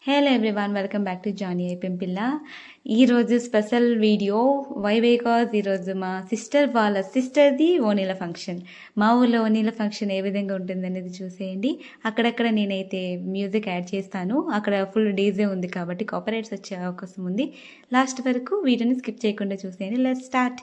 Hello everyone, welcome back to జానీ పెంపిల్ల. ఈరోజు స్పెషల్ వీడియో బికాజ్ ఈరోజు మా వాళ్ళ సిస్టర్ది ఓనీల ఫంక్షన్. మా ఊళ్ళో ఓనీల ఫంక్షన్ ఏ విధంగా ఉంటుంది అనేది చూసేయండి. అక్కడక్కడ నేనైతే మ్యూజిక్ యాడ్ చేస్తాను. అక్కడ ఫుల్ డీజే ఉంది కాబట్టి కాపీరైట్స్ వచ్చే అవకాశం ఉంది. లాస్ట్ వరకు వీడియోని స్కిప్ చేయకుండా చూసేయండి. Let's start.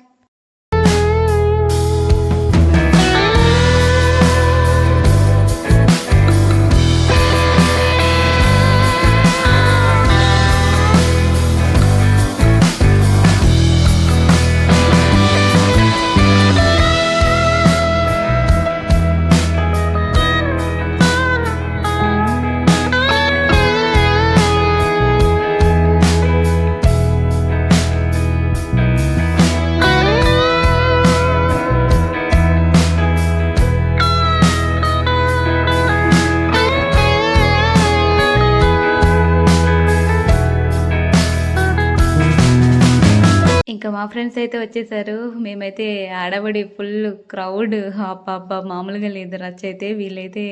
ఇంకా మా ఫ్రెండ్స్ అయితే వచ్చేసారు. మేమైతే ఆడబడి ఫుల్ క్రౌడ్, అబ్బా మామూలుగా లేదు రచ్చ అయితే. వీళ్ళైతే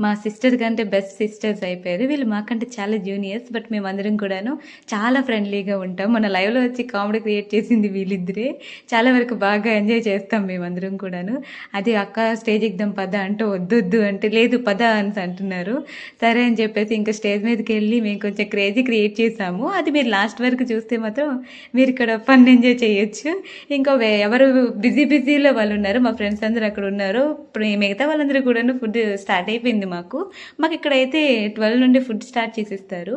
మా సిస్టర్ కంటే బెస్ట్ సిస్టర్స్ అయిపోయారు. వీళ్ళు మాకంటే చాలా జూనియర్స్, బట్ మేమందరం కూడాను చాలా ఫ్రెండ్లీగా ఉంటాం. మన లైవ్లో వచ్చి కామెడీ క్రియేట్ చేసింది వీళ్ళిద్దరే. చాలా వరకు బాగా ఎంజాయ్ చేస్తాం మేమందరం కూడాను. అది అక్క స్టేజ్ ఎగ్దాం పద అంటే వద్దొద్దు అంటే లేదు పద అని అంటున్నారు. సరే అని చెప్పేసి ఇంకా స్టేజ్ మీదకి వెళ్ళి మేము కొంచెం క్రేజీ క్రియేట్ చేసాము. అది మీరు లాస్ట్ వరకు చూస్తే మాత్రం మీరు ఇక్కడ ఫన్ ఎంజాయ్ చేయొచ్చు. ఇంకా ఎవరు బిజీలో వాళ్ళు ఉన్నారు. మా ఫ్రెండ్స్ అందరూ అక్కడ ఉన్నారు. ఇప్పుడు మిగతా వాళ్ళందరూ కూడా ఫుడ్ స్టార్ట్ అయిపోయింది. మాకు ఇక్కడైతే 12 నుండి ఫుడ్ స్టార్ట్ చేసిస్తారు.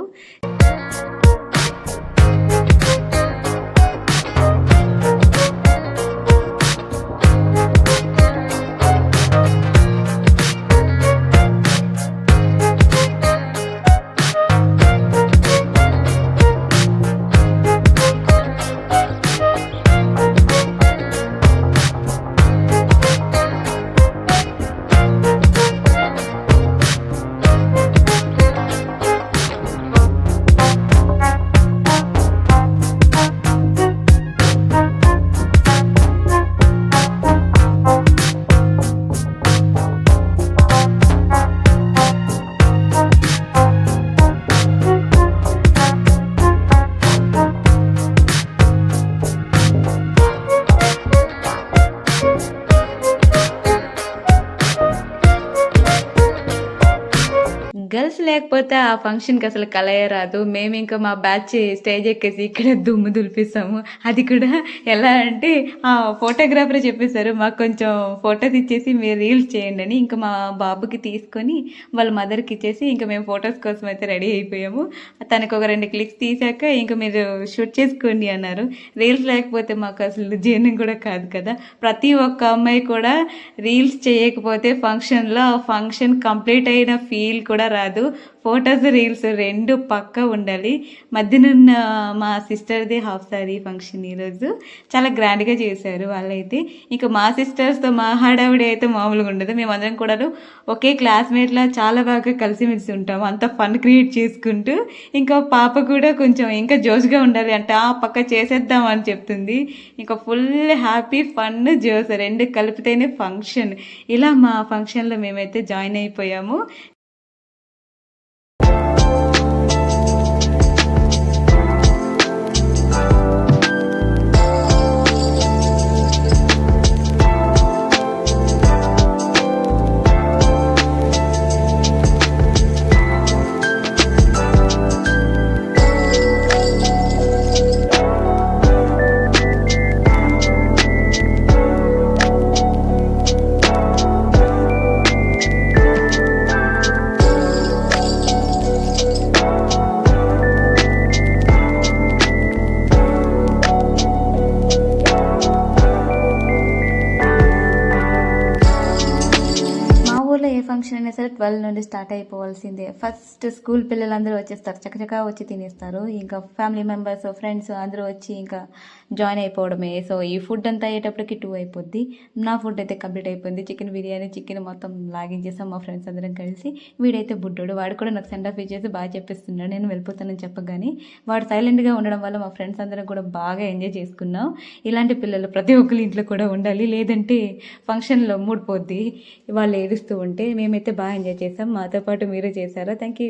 గర్ల్స్ లేకపోతే ఆ ఫంక్షన్కి అసలు కలయ రాదు. మేము ఇంకా మా బ్యాచ్ స్టేజ్ ఎక్కేసి ఇక్కడ దుమ్ము దులిపిస్తాము. అది కూడా ఎలా అంటే ఆ ఫోటోగ్రాఫర్ చెప్పేశారు మాకు కొంచెం ఫొటోస్ ఇచ్చేసి మీరు రీల్స్ చేయండి అని. ఇంకా మా బాబుకి తీసుకొని వాళ్ళ మదర్కి ఇచ్చేసి ఇంకా మేము ఫొటోస్ కోసం అయితే రెడీ అయిపోయాము. తనకు ఒక 2 క్లిక్స్ తీసాక ఇంకా మీరు షూట్ చేసుకోండి అన్నారు. రీల్స్ లేకపోతే మాకు అసలు జీర్ణం కూడా కాదు కదా. ప్రతి ఒక్క అమ్మాయి కూడా రీల్స్ చేయకపోతే ఫంక్షన్లో ఆ ఫంక్షన్ కంప్లీట్ అయిన ఫీల్ కూడా రాదు. ఫొటోస్ రీల్స్ 2 పక్కా ఉండాలి. మధ్యనున్న మా సిస్టర్ది హాఫ్ సారీ ఫంక్షన్ ఈరోజు చాలా గ్రాండ్గా చేశారు వాళ్ళైతే. ఇంకా మా సిస్టర్స్తో మా హడావిడి అయితే మామూలుగా ఉండదు. మేమందరం కూడా ఒకే క్లాస్మేట్లా చాలా బాగా కలిసిమెలిసి ఉంటాము. అంత ఫన్ క్రియేట్ చేసుకుంటూ ఇంకా పాప కూడా కొంచెం ఇంకా జోష్గా ఉండాలి అంటే ఆ పక్క చేసేద్దాం అని చెప్తుంది. ఇంకా ఫుల్ హ్యాపీ ఫన్ జోస్ 2 కలిపితేనే ఫంక్షన్. ఇలా మా ఫంక్షన్లో మేమైతే జాయిన్ అయిపోయాము. ఏ ఫంక్షన్ అయినా సరే 12 నుండి స్టార్ట్ అయిపోవాల్సిందే. ఫస్ట్ స్కూల్ పిల్లలందరూ వచ్చేస్తారు, చక్కచక్క వచ్చి తినేస్తారు. ఇంకా ఫ్యామిలీ మెంబర్స్ ఫ్రెండ్స్ అందరూ వచ్చి ఇంకా జాయిన్ అయిపోవడమే. సో ఈ ఫుడ్ అంతా అయ్యేటప్పటికి 2 అయిపోద్ది. నా ఫుడ్ అయితే కంప్లీట్ అయిపోయింది. చికెన్ బిర్యానీ, చికెన్ మొత్తం లాగించేసాం మా ఫ్రెండ్స్ అందరం కలిసి. వీడైతే బుడ్డోడు, వాడు కూడా నాకు సెండ్ ఆఫ్ ఇచ్చేసి బాగా చెప్పిస్తున్నాడు నేను వెళ్ళిపోతానని చెప్పగానే. వాడు సైలెంట్గా ఉండడం వల్ల మా ఫ్రెండ్స్ అందరం కూడా బాగా ఎంజాయ్ చేసుకున్నాం. ఇలాంటి పిల్లలు ప్రతి ఒక్కరి ఇంట్లో కూడా ఉండాలి, లేదంటే ఫంక్షన్లో మూడ్ పోద్ది వాళ్ళు ఏడుస్తూ ఉంటే. మేమైతే బాగా ఎంజాయ్ చేసాం. మాతో పాటు మీరు చేశారా? Thank you.